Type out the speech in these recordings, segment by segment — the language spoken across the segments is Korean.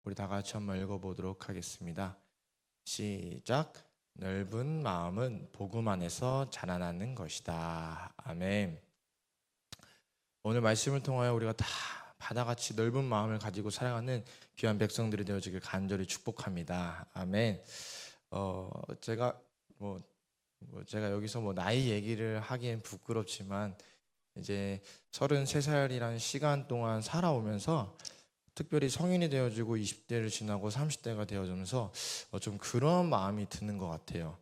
우리 다 같이 한번 읽어보도록 하겠습니다. 시작. 넓은 마음은 복음 안에서 자라나는 것이다. 아멘. 오늘 말씀을 통하여 우리가 다 바다같이 넓은 마음을 가지고 살아가는 귀한 백성들이 되어지길 간절히 축복합니다. 아멘. 제가 제가 여기서 나이 얘기를 하기엔 부끄럽지만 이제 33살이라는 시간 동안 살아오면서 특별히 성인이 되어지고 20대를 지나고 30대가 되어지면서 좀 그런 마음이 드는 것 같아요.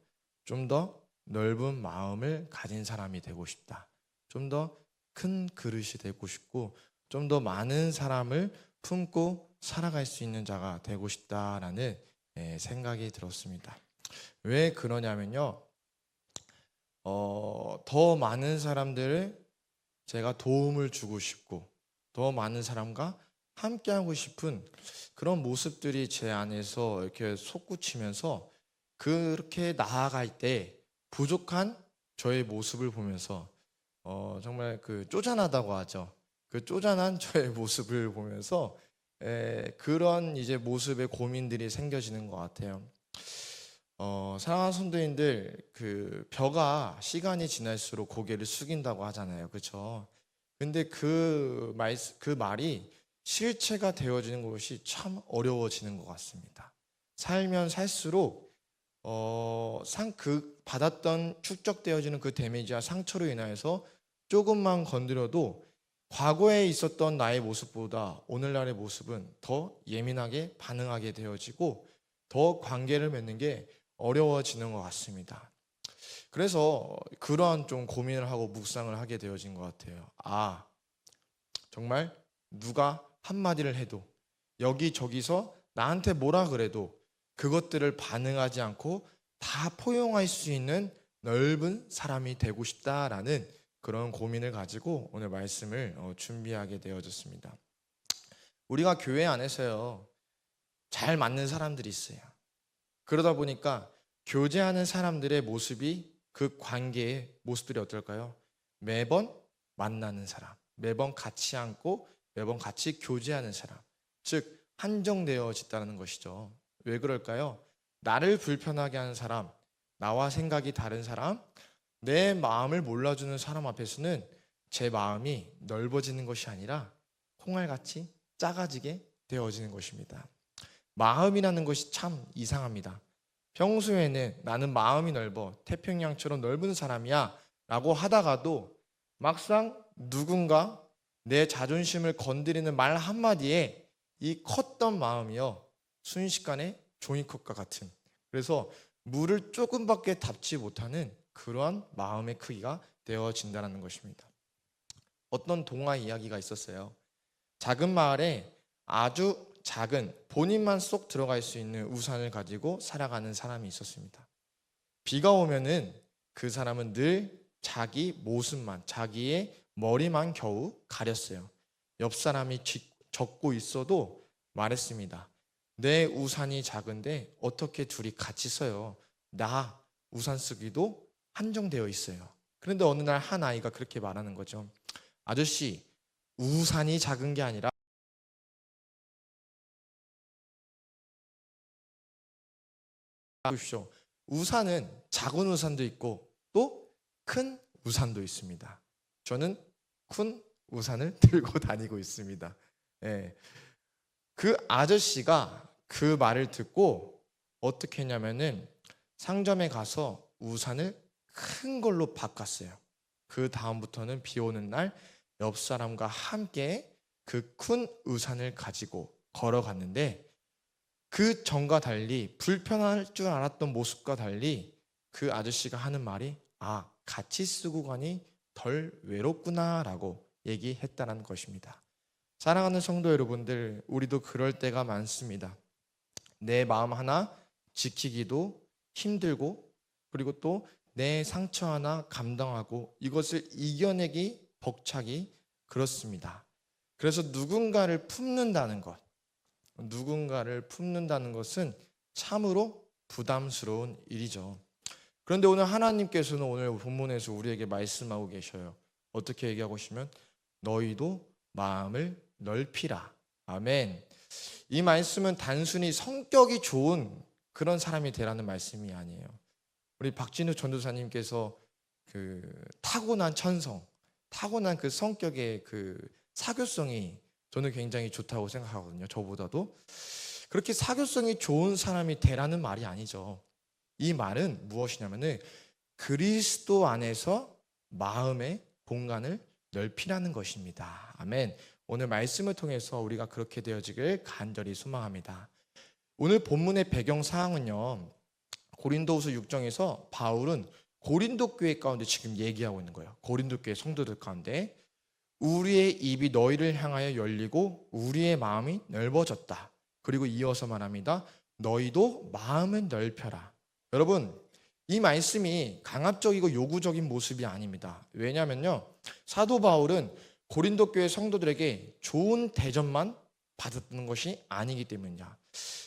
좀 더 넓은 마음을 가진 사람이 되고 싶다. 좀 더 큰 그릇이 되고 싶고 좀 더 많은 사람을 품고 살아갈 수 있는 자가 되고 싶다라는 생각이 들었습니다. 왜 그러냐면요. 더 많은 사람들을 제가 도움을 주고 싶고 더 많은 사람과 함께하고 싶은 그런 모습들이 제 안에서 이렇게 솟구치면서 그렇게 나아갈 때 부족한 저의 모습을 보면서 정말 그 쪼잔하다고 하죠. 그 쪼잔한 저의 모습을 보면서 그런 이제 모습의 고민들이 생겨지는 것 같아요. 사랑하는 성도님들, 그 벼가 시간이 지날수록 고개를 숙인다고 하잖아요. 그렇죠? 근데 그 말이 실체가 되어지는 것이 참 어려워지는 것 같습니다. 살면 살수록 받았던 축적되어지는 그 데미지와 상처로 인하여서 조금만 건드려도 과거에 있었던 나의 모습보다 오늘날의 모습은 더 예민하게 반응하게 되어지고 더 관계를 맺는 게 어려워지는 것 같습니다. 그래서 그러한 좀 고민을 하고 묵상을 하게 되어진 것 같아요. 정말 누가 한마디를 해도 여기저기서 나한테 뭐라 그래도 그것들을 반응하지 않고 다 포용할 수 있는 넓은 사람이 되고 싶다라는 그런 고민을 가지고 오늘 말씀을 준비하게 되어졌습니다. 우리가 교회 안에서요, 잘 맞는 사람들이 있어요. 그러다 보니까 교제하는 사람들의 모습이 그 관계의 모습들이 어떨까요? 매번 만나는 사람, 매번 같이 앉고 매번 같이 교제하는 사람, 즉 한정되어졌다는 것이죠. 왜 그럴까요? 나를 불편하게 하는 사람, 나와 생각이 다른 사람, 내 마음을 몰라주는 사람 앞에서는 제 마음이 넓어지는 것이 아니라 콩알같이 작아지게 되어지는 것입니다. 마음이라는 것이 참 이상합니다. 평소에는 나는 마음이 넓어 태평양처럼 넓은 사람이야 라고 하다가도 막상 누군가 내 자존심을 건드리는 말 한마디에 이 컸던 마음이요 순식간에 종이컵과 같은, 그래서 물을 조금밖에 담지 못하는 그러한 마음의 크기가 되어진다는 것입니다. 어떤 동화 이야기가 있었어요. 작은 마을에 아주 작은 본인만 쏙 들어갈 수 있는 우산을 가지고 살아가는 사람이 있었습니다. 비가 오면은 그 사람은 늘 자기 모습만, 자기의 머리만 겨우 가렸어요. 옆 사람이 젖고 있어도 말했습니다. 내 우산이 작은데 어떻게 둘이 같이 써요? 나 우산 쓰기도 한정되어 있어요. 그런데 어느 날 한 아이가 그렇게 말하는 거죠. 아저씨, 우산이 작은 게 아니라 보십시오. 우산은 작은 우산도 있고 또 큰 우산도 있습니다. 저는 큰 우산을 들고 다니고 있습니다. 예. 그 아저씨가 그 말을 듣고 어떻게 했냐면은 상점에 가서 우산을 큰 걸로 바꿨어요. 그 다음부터는 비 오는 날 옆 사람과 함께 그 큰 우산을 가지고 걸어갔는데 그 전과 달리 불편할 줄 알았던 모습과 달리 그 아저씨가 하는 말이 같이 쓰고 가니 덜 외롭구나라고 얘기했다는 것입니다. 사랑하는 성도 여러분들, 우리도 그럴 때가 많습니다. 내 마음 하나 지키기도 힘들고 그리고 또 내 상처 하나 감당하고 이것을 이겨내기 벅차기 그렇습니다. 그래서 누군가를 품는다는 것은 참으로 부담스러운 일이죠. 그런데 오늘 하나님께서는 오늘 본문에서 우리에게 말씀하고 계셔요. 어떻게 얘기하고 계시면 너희도 마음을 넓히라. 아멘. 이 말씀은 단순히 성격이 좋은 그런 사람이 되라는 말씀이 아니에요. 우리 박진우 전도사님께서 그 타고난 천성, 타고난 그 성격의 그 사교성이 저는 굉장히 좋다고 생각하거든요. 저보다도. 그렇게 사교성이 좋은 사람이 되라는 말이 아니죠. 이 말은 무엇이냐면은 그리스도 안에서 마음의 공간을 넓히라는 것입니다. 아멘. 오늘 말씀을 통해서 우리가 그렇게 되어지길 간절히 소망합니다. 오늘 본문의 배경 사항은요, 고린도후서 6장에서 바울은 고린도 교회 가운데 지금 얘기하고 있는 거예요. 고린도 교회 성도들 가운데 우리의 입이 너희를 향하여 열리고 우리의 마음이 넓어졌다. 그리고 이어서 말합니다. 너희도 마음을 넓혀라. 여러분, 이 말씀이 강압적이고 요구적인 모습이 아닙니다. 왜냐하면요, 사도 바울은 고린도 교회 성도들에게 좋은 대접만 받았던 것이 아니기 때문이냐.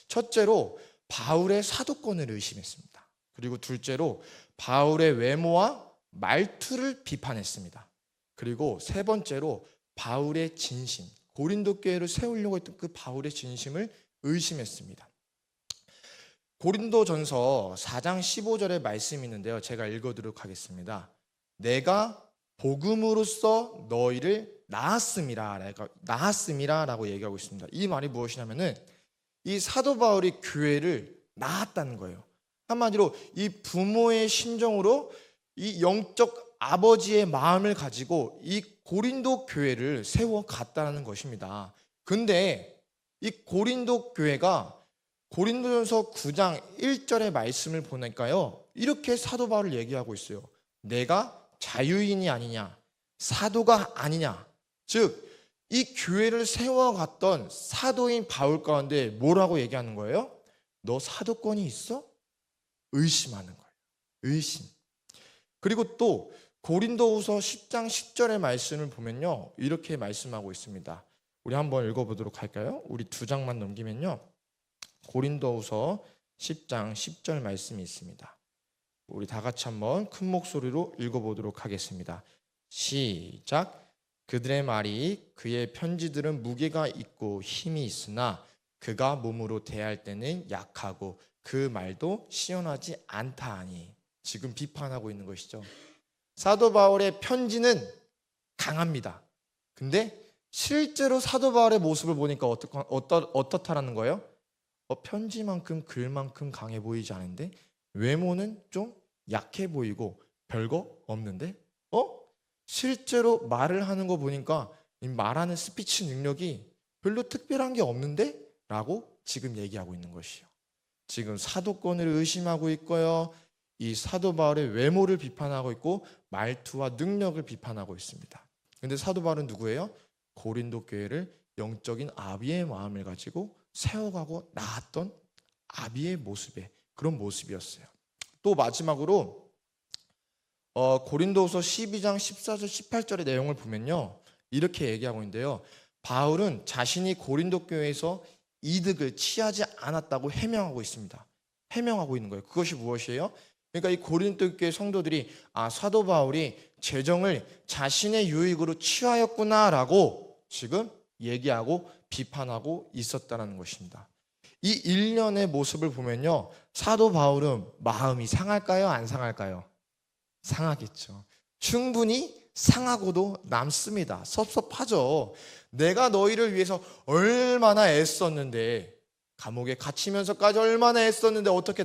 첫째로 바울의 사도권을 의심했습니다. 그리고 둘째로 바울의 외모와 말투를 비판했습니다. 그리고 세 번째로 바울의 진심, 고린도 교회를 세우려고 했던 그 바울의 진심을 의심했습니다. 고린도전서 4장 15절의 말씀이 있는데요, 제가 읽어드리도록 하겠습니다. 내가 복음으로써 너희를 낳았음이라 라고 얘기하고 있습니다. 이 말이 무엇이냐면은 이 사도 바울이 교회를 낳았다는 거예요. 한마디로 이 부모의 심정으로 이 영적 아버지의 마음을 가지고 이 고린도 교회를 세워갔다는 것입니다. 근데 이 고린도 교회가 고린도전서 9장 1절의 말씀을 보니까요, 이렇게 사도 바울을 얘기하고 있어요. 내가 자유인이 아니냐, 사도가 아니냐. 즉, 이 교회를 세워갔던 사도인 바울 가운데 뭐라고 얘기하는 거예요? 너 사도권이 있어? 의심하는 거예요. 의심. 그리고 또 고린도후서 10장 10절의 말씀을 보면요, 이렇게 말씀하고 있습니다. 우리 한번 읽어보도록 할까요? 우리 두 장만 넘기면요, 고린도후서 10장 10절 말씀이 있습니다. 우리 다 같이 한번 큰 목소리로 읽어보도록 하겠습니다. 시작. 그들의 말이 그의 편지들은 무게가 있고 힘이 있으나 그가 몸으로 대할 때는 약하고 그 말도 시원하지 않다 하니. 지금 비판하고 있는 것이죠. 사도 바울의 편지는 강합니다. 근데 실제로 사도 바울의 모습을 보니까 어떻다라는 거예요? 편지만큼 글만큼 강해 보이지 않은데 외모는 좀 약해 보이고 별거 없는데 실제로 말을 하는 거 보니까 이 말하는 스피치 능력이 별로 특별한 게 없는데? 라고 지금 얘기하고 있는 것이요. 지금 사도권을 의심하고 있고요, 이 사도 바울의 외모를 비판하고 있고 말투와 능력을 비판하고 있습니다. 근데 사도 바울은 누구예요? 고린도 교회를 영적인 아비의 마음을 가지고 세워가고 나았던 아비의 모습의 그런 모습이었어요. 또 마지막으로 고린도후서 12장 14절 18절의 내용을 보면요, 이렇게 얘기하고 있는데요, 바울은 자신이 고린도 교회에서 이득을 취하지 않았다고 해명하고 있습니다. 해명하고 있는 거예요. 그것이 무엇이에요? 그러니까 이 고린도 교회 성도들이 사도 바울이 재정을 자신의 유익으로 취하였구나라고 지금 얘기하고 비판하고 있었다는 것입니다. 이 일련의 모습을 보면요, 사도 바울은 마음이 상할까요? 안 상할까요? 상하겠죠. 충분히 상하고도 남습니다. 섭섭하죠. 내가 너희를 위해서 얼마나 애썼는데, 감옥에 갇히면서까지 얼마나 애썼는데 어떻게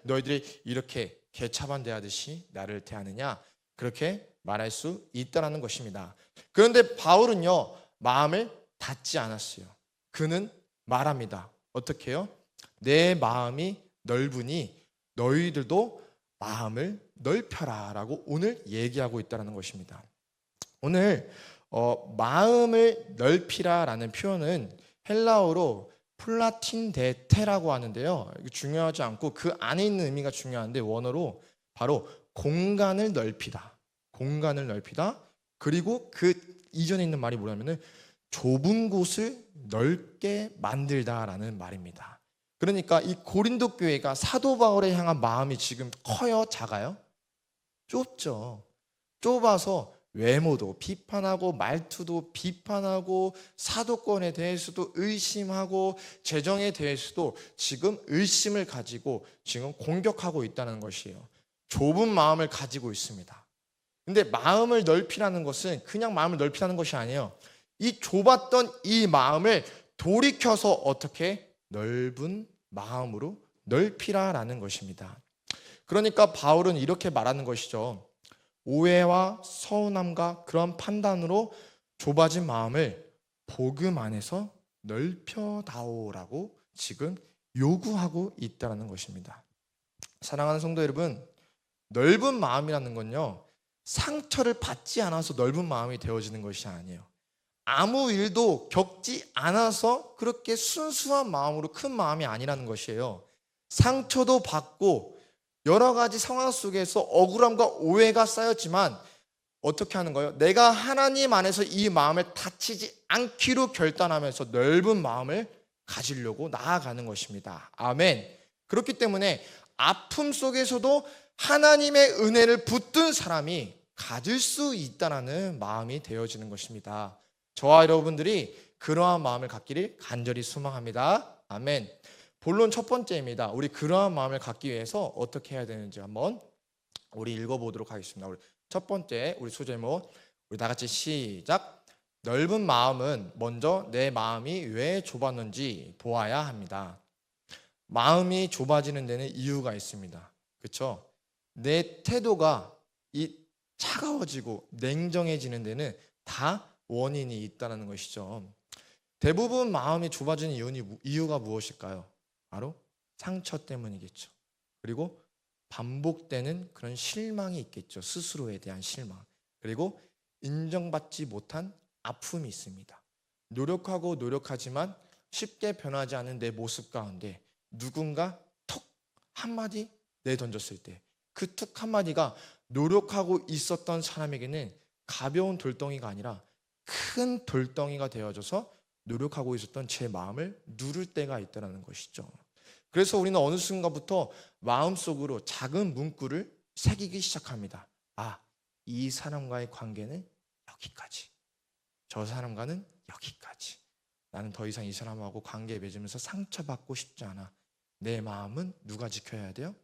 너희들이 이렇게 개차반 대하듯이 나를 대하느냐, 그렇게 말할 수 있다는 것입니다. 그런데 바울은요, 마음을 닫지 않았어요. 그는 말합니다. 어떻게 해요? 내 마음이 넓으니 너희들도 마음을 넓혀라 라고 오늘 얘기하고 있다는 것입니다. 오늘 마음을 넓히라 라는 표현은 헬라어로 플라틴데테라고 하는데요, 중요하지 않고 그 안에 있는 의미가 중요한데 원어로 바로 공간을 넓히다, 공간을 넓히다. 그리고 그 이전에 있는 말이 뭐냐면은 좁은 곳을 넓게 만들다라는 말입니다. 그러니까 이 고린도 교회가 사도 바울에 향한 마음이 지금 커요, 작아요? 좁죠. 좁아서 외모도 비판하고 말투도 비판하고 사도권에 대해서도 의심하고 재정에 대해서도 지금 의심을 가지고 지금 공격하고 있다는 것이에요. 좁은 마음을 가지고 있습니다. 근데 마음을 넓히라는 것은 그냥 마음을 넓히라는 것이 아니에요. 이 좁았던 이 마음을 돌이켜서 어떻게 넓은 마음으로 넓히라라는 것입니다. 그러니까 바울은 이렇게 말하는 것이죠. 오해와 서운함과 그런 판단으로 좁아진 마음을 복음 안에서 넓혀다오라고 지금 요구하고 있다는 것입니다. 사랑하는 성도 여러분, 넓은 마음이라는 건요, 상처를 받지 않아서 넓은 마음이 되어지는 것이 아니에요. 아무 일도 겪지 않아서 그렇게 순수한 마음으로 큰 마음이 아니라는 것이에요. 상처도 받고 여러 가지 상황 속에서 억울함과 오해가 쌓였지만 어떻게 하는 거예요? 내가 하나님 안에서 이 마음을 다치지 않기로 결단하면서 넓은 마음을 가지려고 나아가는 것입니다. 아멘. 그렇기 때문에 아픔 속에서도 하나님의 은혜를 붙든 사람이 가질 수 있다는 마음이 되어지는 것입니다. 저와 여러분들이 그러한 마음을 갖기를 간절히 소망합니다. 아멘. 본론 첫 번째입니다. 우리 그러한 마음을 갖기 위해서 어떻게 해야 되는지 한번 우리 읽어보도록 하겠습니다. 우리 첫 번째 우리 소제목 우리 다 같이 시작. 넓은 마음은 먼저 내 마음이 왜 좁았는지 보아야 합니다. 마음이 좁아지는 데는 이유가 있습니다. 그렇죠? 내 태도가 이 차가워지고 냉정해지는 데는 다 원인이 있다는 것이죠. 대부분 마음이 좁아지는 이유가 무엇일까요? 바로 상처 때문이겠죠. 그리고 반복되는 그런 실망이 있겠죠. 스스로에 대한 실망. 그리고 인정받지 못한 아픔이 있습니다. 노력하고 노력하지만 쉽게 변하지 않은 내 모습 가운데 누군가 톡 한마디 내던졌을 때 그 툭 한마디가 노력하고 있었던 사람에게는 가벼운 돌덩이가 아니라 큰 돌덩이가 되어져서 노력하고 있었던 제 마음을 누를 때가 있다는 것이죠. 그래서 우리는 어느 순간부터 마음속으로 작은 문구를 새기기 시작합니다. 아, 이 사람과의 관계는 여기까지. 저 사람과는 여기까지. 나는 더 이상 이 사람하고 관계 맺으면서 상처받고 싶지 않아. 내 마음은 누가 지켜야 돼요?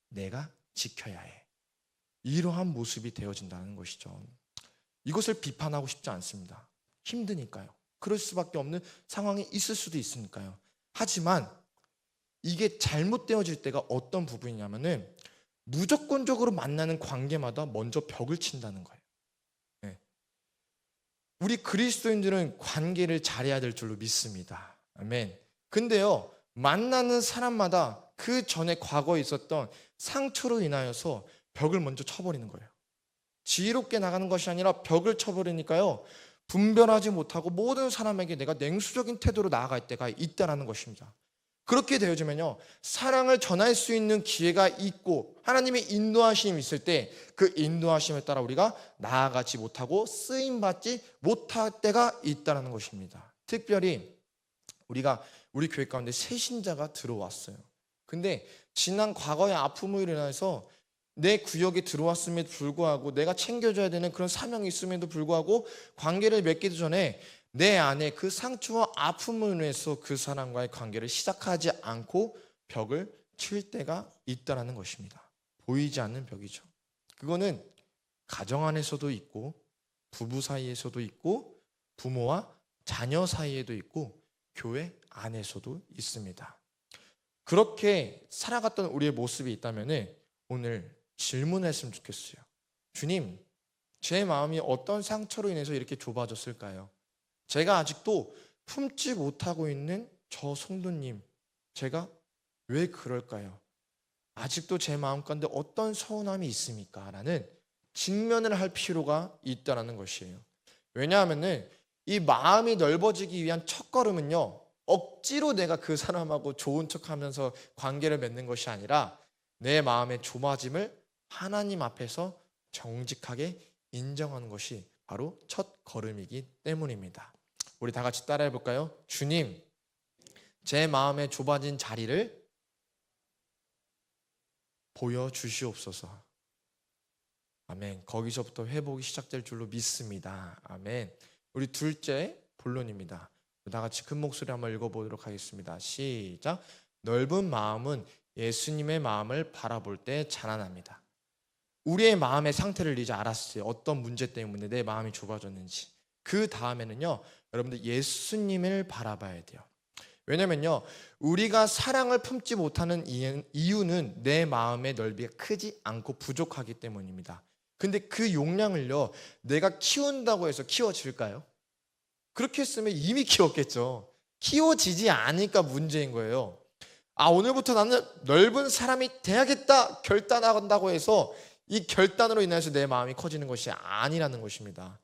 내가 지켜야 해. 이러한 모습이 되어진다는 것이죠. 이것을 비판하고 싶지 않습니다. 힘드니까요. 그럴 수밖에 없는 상황이 있을 수도 있으니까요. 하지만 이게 잘못되어질 때가 어떤 부분이냐면은 무조건적으로 만나는 관계마다 먼저 벽을 친다는 거예요. 네. 우리 그리스도인들은 관계를 잘해야 될 줄로 믿습니다. 아멘. 근데요, 만나는 사람마다 그 전에 과거에 있었던 상처로 인하여서 벽을 먼저 쳐버리는 거예요. 지혜롭게 나가는 것이 아니라 벽을 쳐버리니까요, 분별하지 못하고 모든 사람에게 내가 냉수적인 태도로 나아갈 때가 있다는 것입니다. 그렇게 되어지면요, 사랑을 전할 수 있는 기회가 있고 하나님의 인도하심이 있을 때 그 인도하심에 따라 우리가 나아가지 못하고 쓰임받지 못할 때가 있다는 것입니다. 특별히 우리 교회 가운데 새 신자가 들어왔어요. 근데 지난 과거의 아픔으로 인해서 내 구역에 들어왔음에도 불구하고 내가 챙겨줘야 되는 그런 사명이 있음에도 불구하고 관계를 맺기도 전에 내 안에 그 상처와 아픔을 인해서 그 사람과의 관계를 시작하지 않고 벽을 칠 때가 있다는 것입니다. 보이지 않는 벽이죠. 그거는 가정 안에서도 있고 부부 사이에서도 있고 부모와 자녀 사이에도 있고 교회 안에서도 있습니다. 그렇게 살아갔던 우리의 모습이 있다면 오늘 질문했으면 좋겠어요. 주님, 제 마음이 어떤 상처로 인해서 이렇게 좁아졌을까요? 제가 아직도 품지 못하고 있는 저 성도님, 제가 왜 그럴까요? 아직도 제 마음 가운데 어떤 서운함이 있습니까? 라는 직면을 할 필요가 있다는 것이에요. 왜냐하면 이 마음이 넓어지기 위한 첫걸음은요, 억지로 내가 그 사람하고 좋은 척하면서 관계를 맺는 것이 아니라 내 마음의 좁아짐을 하나님 앞에서 정직하게 인정하는 것이 바로 첫 걸음이기 때문입니다. 우리 다 같이 따라해 볼까요? 주님, 제 마음의 좁아진 자리를 보여주시옵소서. 아멘. 거기서부터 회복이 시작될 줄로 믿습니다. 아멘. 우리 둘째 본론입니다. 다 같이 큰 목소리 한번 읽어보도록 하겠습니다. 시작. 넓은 마음은 예수님의 마음을 바라볼 때 자라납니다. 우리의 마음의 상태를 이제 알았어요. 어떤 문제 때문에 내 마음이 좁아졌는지. 그 다음에는요, 여러분들 예수님을 바라봐야 돼요. 왜냐면요, 우리가 사랑을 품지 못하는 이유는 내 마음의 넓이가 크지 않고 부족하기 때문입니다. 근데 그 용량을요, 내가 키운다고 해서 키워질까요? 그렇게 했으면 이미 키웠겠죠. 키워지지 않으니까 문제인 거예요. 오늘부터 나는 넓은 사람이 돼야겠다 결단한다고 해서 이 결단으로 인해서 내 마음이 커지는 것이 아니라는 것입니다.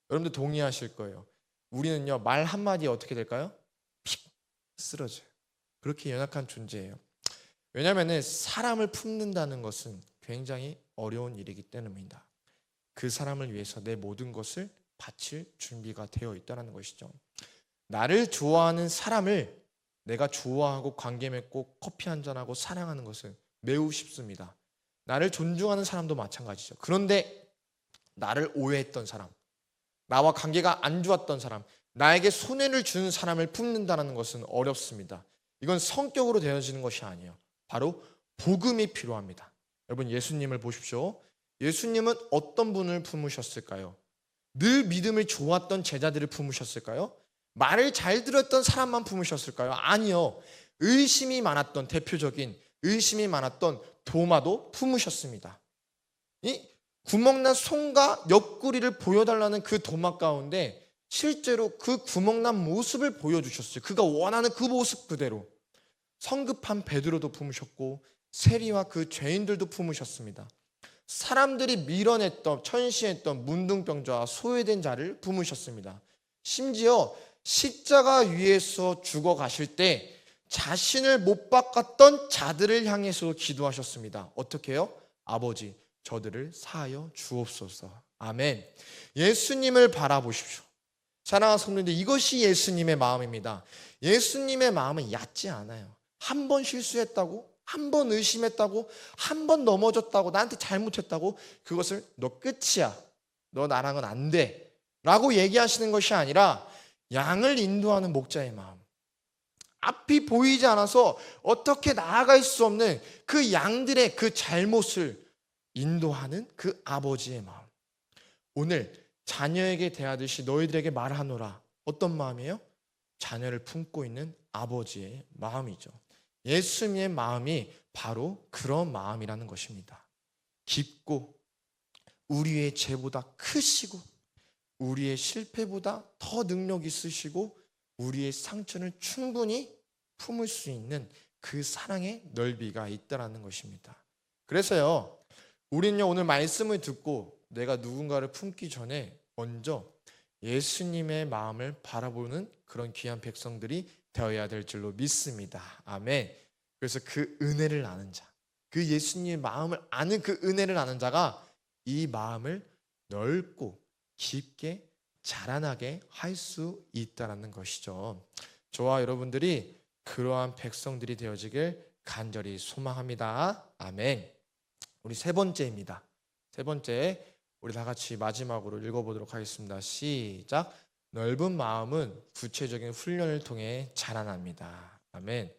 여러분들 동의하실 거예요. 우리는요, 말 한마디에 어떻게 될까요? 픽 쓰러져요. 그렇게 연약한 존재예요. 왜냐하면 사람을 품는다는 것은 굉장히 어려운 일이기 때문입니다. 그 사람을 위해서 내 모든 것을 바칠 준비가 되어 있다는 것이죠. 나를 좋아하는 사람을 내가 좋아하고 관계 맺고 커피 한잔하고 사랑하는 것은 매우 쉽습니다. 나를 존중하는 사람도 마찬가지죠. 그런데 나를 오해했던 사람, 나와 관계가 안 좋았던 사람, 나에게 손해를 주는 사람을 품는다는 것은 어렵습니다. 이건 성격으로 되어지는 것이 아니에요. 바로 복음이 필요합니다. 여러분, 예수님을 보십시오. 예수님은 어떤 분을 품으셨을까요? 늘 믿음이 좋았던 제자들을 품으셨을까요? 말을 잘 들었던 사람만 품으셨을까요? 아니요. 의심이 많았던, 대표적인 의심이 많았던 도마도 품으셨습니다. 이 구멍난 손과 옆구리를 보여달라는 그 도마 가운데 실제로 그 구멍난 모습을 보여주셨어요. 그가 원하는 그 모습 그대로. 성급한 베드로도 품으셨고 세리와 그 죄인들도 품으셨습니다. 사람들이 밀어냈던, 천시했던 문둥병자와 소외된 자를 품으셨습니다. 심지어 십자가 위에서 죽어가실 때 자신을 못 바꿨던 자들을 향해서 기도하셨습니다. 어떻게 해요? 아버지, 저들을 사하여 주옵소서. 아멘. 예수님을 바라보십시오. 사랑하는 성도님들, 이것이 예수님의 마음입니다. 예수님의 마음은 얕지 않아요. 한 번 실수했다고, 한 번 의심했다고, 한 번 넘어졌다고, 나한테 잘못했다고 그것을 너 끝이야, 너 나랑은 안 돼 라고 얘기하시는 것이 아니라 양을 인도하는 목자의 마음, 앞이 보이지 않아서 어떻게 나아갈 수 없는 그 양들의 그 잘못을 인도하는 그 아버지의 마음. 오늘 자녀에게 대하듯이 너희들에게 말하노라. 어떤 마음이에요? 자녀를 품고 있는 아버지의 마음이죠. 예수님의 마음이 바로 그런 마음이라는 것입니다. 깊고 우리의 죄보다 크시고 우리의 실패보다 더 능력 있으시고 우리의 상처를 충분히 품을 수 있는 그 사랑의 넓이가 있다는 것입니다. 그래서요, 우리는요, 오늘 말씀을 듣고 내가 누군가를 품기 전에 먼저 예수님의 마음을 바라보는 그런 귀한 백성들이 되어야 될 줄로 믿습니다. 아멘. 그래서 그 은혜를 아는 자, 그 예수님의 마음을 아는 그 은혜를 아는 자가 이 마음을 넓고 깊게 자라나게 할 수 있다는 것이죠. 저와 여러분들이 그러한 백성들이 되어지길 간절히 소망합니다. 아멘. 우리 세 번째입니다. 세 번째, 우리 다 같이 마지막으로 읽어보도록 하겠습니다. 시작. 넓은 마음은 구체적인 훈련을 통해 자라납니다. 아멘.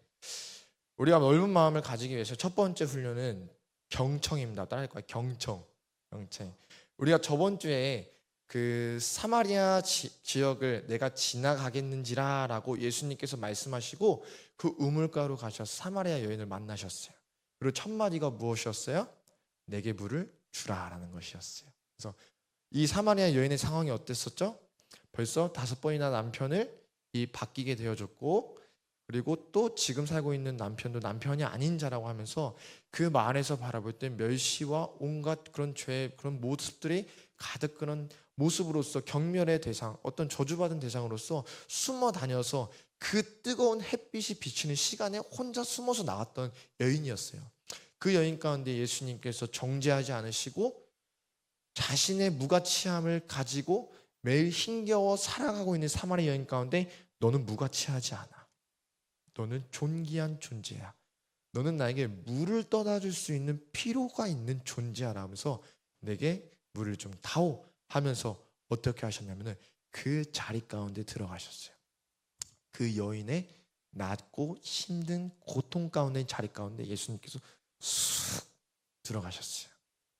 우리가 넓은 마음을 가지기 위해서 첫 번째 훈련은 경청입니다. 따라할 거예요. 경청. 우리가 저번 주에 그 사마리아 지역을 내가 지나가겠는지라라고 예수님께서 말씀하시고 그 우물가로 가셔서 사마리아 여인을 만나셨어요. 그리고 첫 마디가 무엇이었어요? 내게 물을 주라라는 것이었어요. 그래서 이 사마리아 여인의 상황이 어땠었죠? 벌써 5번이나 남편을 바뀌게 되어졌고, 그리고 또 지금 살고 있는 남편도 남편이 아닌 자라고 하면서 그 마을에서 바라볼 때 멸시와 온갖 그런 죄, 그런 모습들이 가득 그런 모습으로서 경멸의 대상, 어떤 저주받은 대상으로서 숨어 다녀서 그 뜨거운 햇빛이 비치는 시간에 혼자 숨어서 나왔던 여인이었어요. 그 여인 가운데 예수님께서 정죄하지 않으시고 자신의 무가치함을 가지고 매일 힘겨워 살아가고 있는 사마리아 여인 가운데 너는 무가치하지 않아. 너는 존귀한 존재야. 너는 나에게 물을 떠다 줄 수 있는 필요가 있는 존재야 라면서 내게 물을 좀 타오 하면서 어떻게 하셨냐면은 그 자리 가운데 들어가셨어요. 그 여인의 낮고 힘든 고통 가운데 자리 가운데 예수님께서 쑥 들어가셨어요.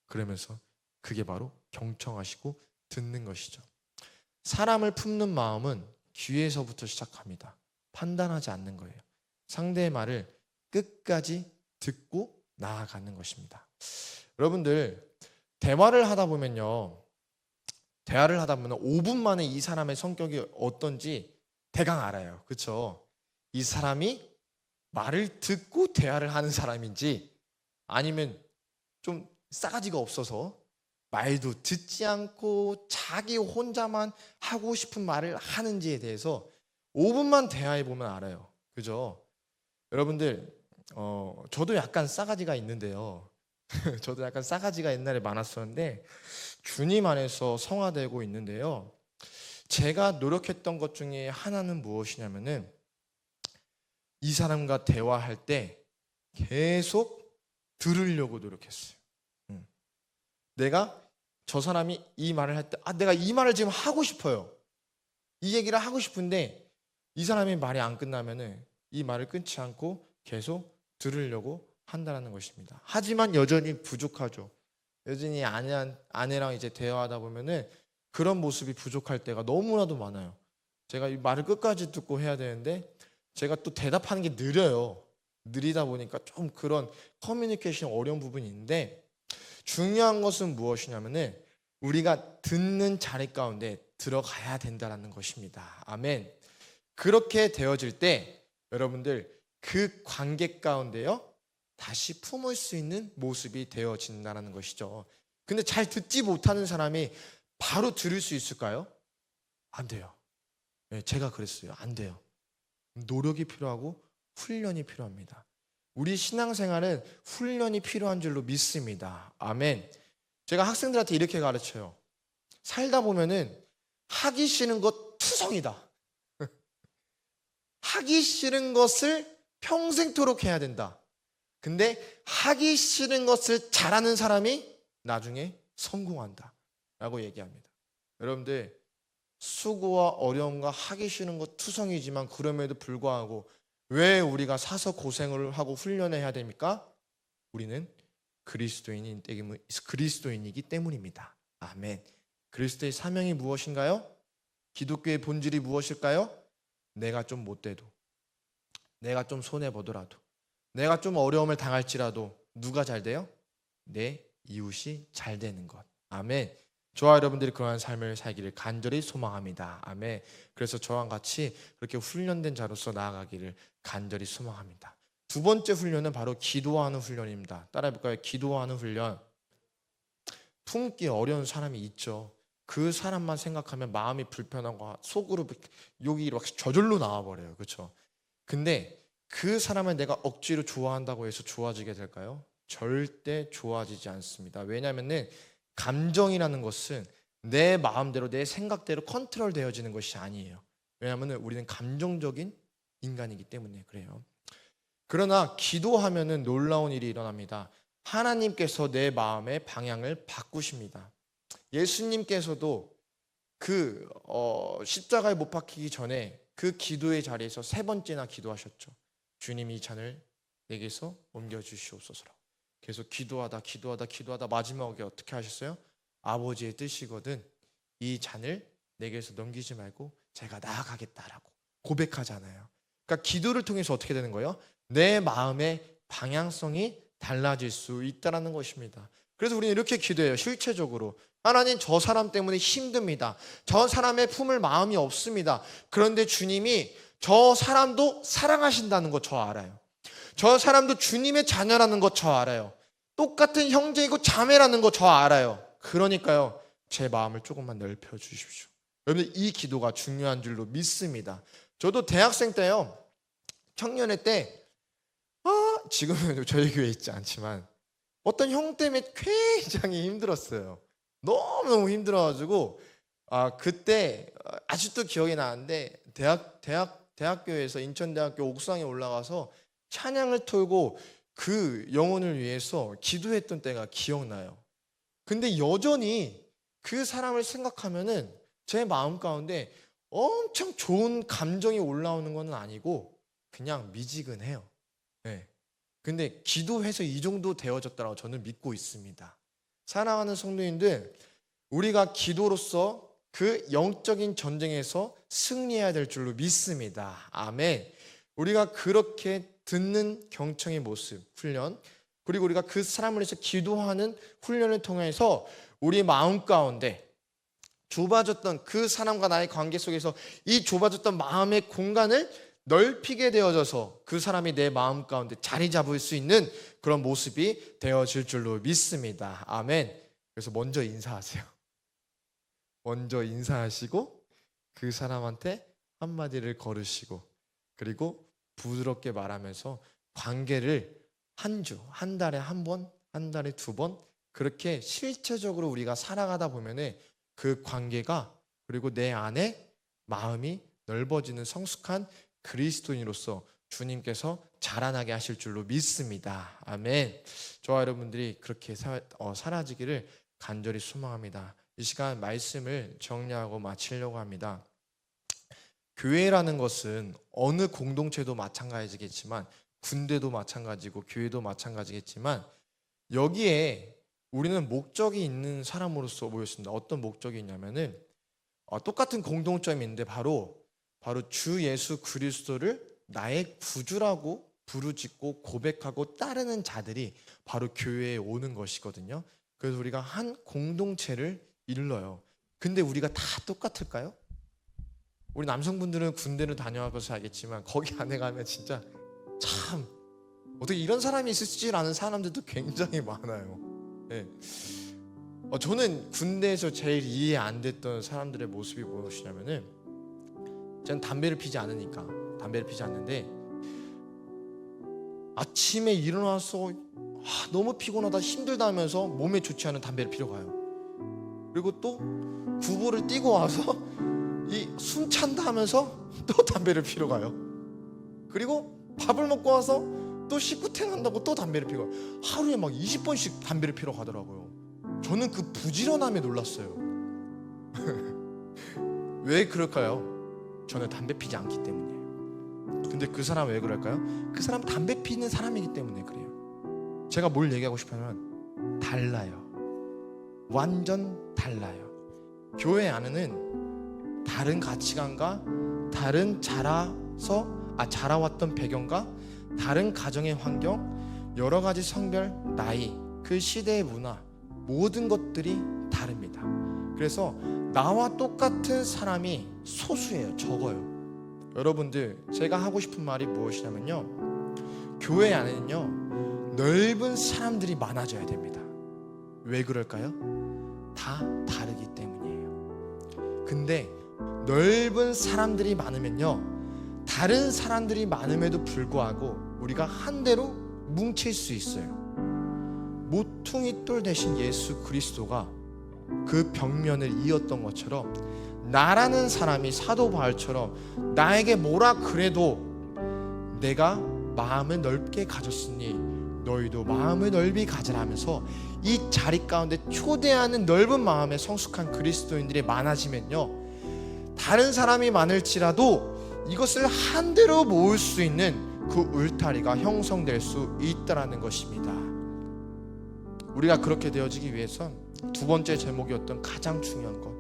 그러면서 그게 바로 경청하시고 듣는 것이죠. 사람을 품는 마음은 귀에서부터 시작합니다. 판단하지 않는 거예요. 상대의 말을 끝까지 듣고 나아가는 것입니다. 여러분들 대화를 하다 보면 5분 만에 이 사람의 성격이 어떤지 대강 알아요. 그렇죠? 이 사람이 말을 듣고 대화를 하는 사람인지 아니면 좀 싸가지가 없어서 말도 듣지 않고 자기 혼자만 하고 싶은 말을 하는지에 대해서 5분만 대화해 보면 알아요. 그죠? 여러분들 저도 약간 싸가지가 있는데요. 저도 약간 싸가지가 옛날에 많았었는데 주님 안에서 성화되고 있는데요. 제가 노력했던 것 중에 하나는 무엇이냐면은 이 사람과 대화할 때 계속 들으려고 노력했어요. 내가 저 사람이 이 말을 할 때 내가 이 말을 지금 하고 싶어요. 이 얘기를 하고 싶은데 이 사람이 말이 안 끝나면은 이 말을 끊지 않고 계속 들으려고 한다는 것입니다. 하지만 여전히 부족하죠. 여전히 아내랑 이제 대화하다 보면은 그런 모습이 부족할 때가 너무나도 많아요. 제가 이 말을 끝까지 듣고 해야 되는데 제가 또 대답하는 게 느려요. 느리다 보니까 좀 그런 커뮤니케이션 어려운 부분이 있는데 중요한 것은 무엇이냐면은 우리가 듣는 자리 가운데 들어가야 된다는 것입니다. 아멘. 그렇게 되어질 때 여러분들 그 관계 가운데요 다시 품을 수 있는 모습이 되어진다는 것이죠. 근데 잘 듣지 못하는 사람이 바로 들을 수 있을까요? 안 돼요. 네, 제가 그랬어요. 안 돼요. 노력이 필요하고 훈련이 필요합니다. 우리 신앙생활은 훈련이 필요한 줄로 믿습니다. 아멘. 제가 학생들한테 이렇게 가르쳐요. 살다 보면은 하기 싫은 것 투성이다. 하기 싫은 것을 평생토록 해야 된다. 근데 하기 싫은 것을 잘하는 사람이 나중에 성공한다 라고 얘기합니다. 여러분들 수고와 어려움과 하기 싫은 것 투성이지만 그럼에도 불구하고 왜 우리가 사서 고생을 하고 훈련을 해야 됩니까? 우리는 그리스도인이기 때문입니다. 아멘. 그리스도의 사명이 무엇인가요? 기독교의 본질이 무엇일까요? 내가 좀 못돼도, 내가 좀 손해보더라도, 내가 좀 어려움을 당할지라도 누가 잘 돼요? 내 이웃이 잘 되는 것. 아멘. 저와 여러분들이 그러한 삶을 살기를 간절히 소망합니다. 아멘. 그래서 저와 같이 그렇게 훈련된 자로서 나아가기를 간절히 소망합니다. 두 번째 훈련은 바로 기도하는 훈련입니다. 따라해볼까요? 기도하는 훈련. 품기 어려운 사람이 있죠. 그 사람만 생각하면 마음이 불편하고 속으로 욕이 막 저절로 나와버려요. 그렇죠? 근데 그 사람을 내가 억지로 좋아한다고 해서 좋아지게 될까요? 절대 좋아지지 않습니다. 왜냐하면 감정이라는 것은 내 마음대로 내 생각대로 컨트롤 되어지는 것이 아니에요. 왜냐하면 우리는 감정적인 인간이기 때문에 그래요. 그러나 기도하면은 놀라운 일이 일어납니다. 하나님께서 내 마음의 방향을 바꾸십니다. 예수님께서도 그 십자가에 못 박히기 전에 그 기도의 자리에서 3번째나 기도하셨죠. 주님 이 잔을 내게서 옮겨주시옵소서라. 계속 기도하다 마지막에 어떻게 하셨어요? 아버지의 뜻이거든 이 잔을 내게서 넘기지 말고 제가 나아가겠다라고 고백하잖아요. 그러니까 기도를 통해서 어떻게 되는 거예요? 내 마음의 방향성이 달라질 수 있다는 것입니다. 그래서 우리는 이렇게 기도해요. 실체적으로 하나님 저 사람 때문에 힘듭니다. 저 사람의 품을 마음이 없습니다. 그런데 주님이 저 사람도 사랑하신다는 거 저 알아요. 저 사람도 주님의 자녀라는 거 저 알아요. 똑같은 형제이고 자매라는 거 저 알아요. 그러니까요 제 마음을 조금만 넓혀 주십시오. 여러분 이 기도가 중요한 줄로 믿습니다. 저도 대학생 때요 청년회 때 지금은 저희 교회에 있지 않지만 어떤 형 때문에 굉장히 힘들었어요. 너무너무 힘들어가지고 그때 아직도 기억이 나는데 대학교에서 인천대학교 옥상에 올라가서 찬양을 털고 그 영혼을 위해서 기도했던 때가 기억나요. 근데 여전히 그 사람을 생각하면은 제 마음 가운데 엄청 좋은 감정이 올라오는 건 아니고 그냥 미지근해요. 네. 근데 기도해서 이 정도 되어졌다고 저는 믿고 있습니다. 사랑하는 성도님들, 우리가 기도로서 그 영적인 전쟁에서 승리해야 될 줄로 믿습니다. 아멘. 우리가 그렇게 듣는 경청의 모습, 훈련, 그리고 우리가 그 사람을 위해서 기도하는 훈련을 통해서 우리 마음 가운데 좁아졌던 그 사람과 나의 관계 속에서 이 좁아졌던 마음의 공간을 넓히게 되어져서 그 사람이 내 마음 가운데 자리 잡을 수 있는 그런 모습이 되어질 줄로 믿습니다. 아멘. 그래서 먼저 인사하세요. 먼저 인사하시고 그 사람한테 한마디를 걸으시고 그리고 부드럽게 말하면서 관계를 한 주, 한 달에 한 번, 한 달에 두 번 그렇게 실체적으로 우리가 살아가다 보면은 그 관계가 그리고 내 안에 마음이 넓어지는 성숙한 그리스도인으로서 주님께서 자라나게 하실 줄로 믿습니다. 아멘. 저와 여러분들이 그렇게 사라지기를 간절히 소망합니다. 이 시간 말씀을 정리하고 마치려고 합니다. 교회라는 것은 어느 공동체도 마찬가지겠지만 군대도 마찬가지고 교회도 마찬가지겠지만 여기에 우리는 목적이 있는 사람으로서 모였습니다. 어떤 목적이 있냐면은 똑같은 공통점이 있는데 바로 주 예수 그리스도를 나의 구주라고 부르짖고 고백하고 따르는 자들이 바로 교회에 오는 것이거든요. 그래서 우리가 한 공동체를 일러요. 근데 우리가 다 똑같을까요? 우리 남성분들은 군대를 다녀와서 알겠지만 거기 안에 가면 진짜 참 어떻게 이런 사람이 있을지라는 사람들도 굉장히 많아요. 네. 저는 군대에서 제일 이해 안 됐던 사람들의 모습이 무엇이냐면은 저는 담배를 피지 않으니까 담배를 피지 않는데 아침에 일어나서 너무 피곤하다 힘들다 하면서 몸에 좋지 않은 담배를 피러 가요. 그리고 또 구보를 뛰고 와서 이 숨 찬다 하면서 또 담배를 피러 가요. 그리고 밥을 먹고 와서 또 식구탱 한다고 또 담배를 피고 하루에 막 20번씩 담배를 피러 가더라고요. 저는 그 부지런함에 놀랐어요. 왜 그럴까요? 저는 담배 피지 않기 때문이에요. 근데 그 사람 왜 그럴까요? 그 사람 담배 피는 사람이기 때문에 그래요. 제가 뭘 얘기하고 싶으면 달라요. 완전 달라요. 교회 안에는 다른 가치관과 다른 자라왔던 배경과 다른 가정의 환경, 여러 가지 성별, 나이, 그 시대의 문화 모든 것들이 다릅니다. 그래서 나와 똑같은 사람이 소수예요. 적어요. 여러분들 제가 하고 싶은 말이 무엇이냐면요, 교회 안에는요 넓은 사람들이 많아져야 됩니다. 왜 그럴까요? 다 다르기 때문이에요. 근데 넓은 사람들이 많으면요 다른 사람들이 많음에도 불구하고 우리가 한대로 뭉칠 수 있어요. 모퉁이 돌 대신 예수 그리스도가 그 벽면을 이었던 것처럼 나라는 사람이 사도 바울처럼 나에게 뭐라 그래도 내가 마음을 넓게 가졌으니 너희도 마음을 넓이 가지라 하면서 이 자리 가운데 초대하는 넓은 마음의 성숙한 그리스도인들이 많아지면요 다른 사람이 많을지라도 이것을 한대로 모을 수 있는 그 울타리가 형성될 수 있다라는 것입니다. 우리가 그렇게 되어지기 위해선 두 번째 제목이었던 가장 중요한 것,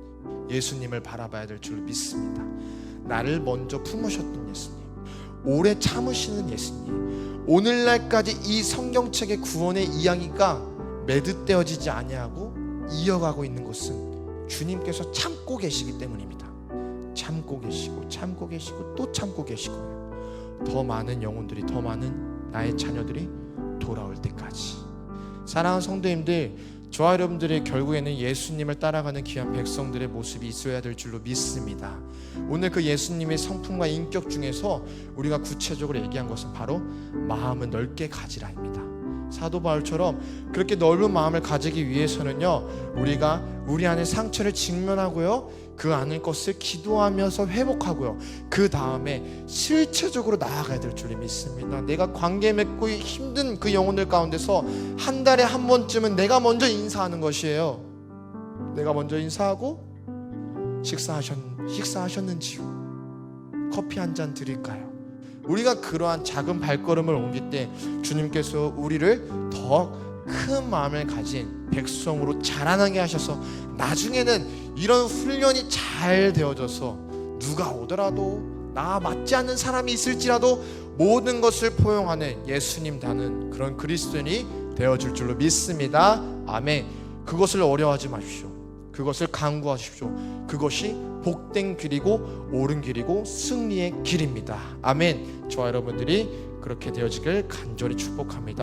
예수님을 바라봐야 될 줄 믿습니다. 나를 먼저 품으셨던 예수님, 오래 참으시는 예수님, 오늘날까지 이 성경책의 구원의 이야기가 매듭되어지지 아니하고 이어가고 있는 것은 주님께서 참고 계시기 때문입니다. 참고 계시고 참고 계시고 또 참고 계시고요. 더 많은 영혼들이, 더 많은 나의 자녀들이 돌아올 때까지. 사랑하는 성도님들, 저와 여러분들이 결국에는 예수님을 따라가는 귀한 백성들의 모습이 있어야 될 줄로 믿습니다. 오늘 그 예수님의 성품과 인격 중에서 우리가 구체적으로 얘기한 것은 바로 마음을 넓게 가지라입니다. 사도 바울처럼 그렇게 넓은 마음을 가지기 위해서는요 우리가 우리 안에 상처를 직면하고요 그 안을 것을 기도하면서 회복하고요. 그 다음에 실체적으로 나아가야 될 줄 믿습니다. 내가 관계 맺고 힘든 그 영혼들 가운데서 한 달에 한 번쯤은 내가 먼저 인사하는 것이에요. 내가 먼저 인사하고 식사하셨는지요? 커피 한 잔 드릴까요? 우리가 그러한 작은 발걸음을 옮길 때 주님께서 우리를 더 큰 마음을 가진 백성으로 자라나게 하셔서 나중에는 이런 훈련이 잘 되어져서 누가 오더라도 나 맞지 않는 사람이 있을지라도 모든 것을 포용하는 예수님 닮은 그런 그리스도인이 되어줄 줄로 믿습니다. 아멘. 그것을 어려워하지 마십시오. 그것을 강구하십시오. 그것이 복된 길이고 옳은 길이고 승리의 길입니다. 아멘. 저와 여러분들이 그렇게 되어지길 간절히 축복합니다.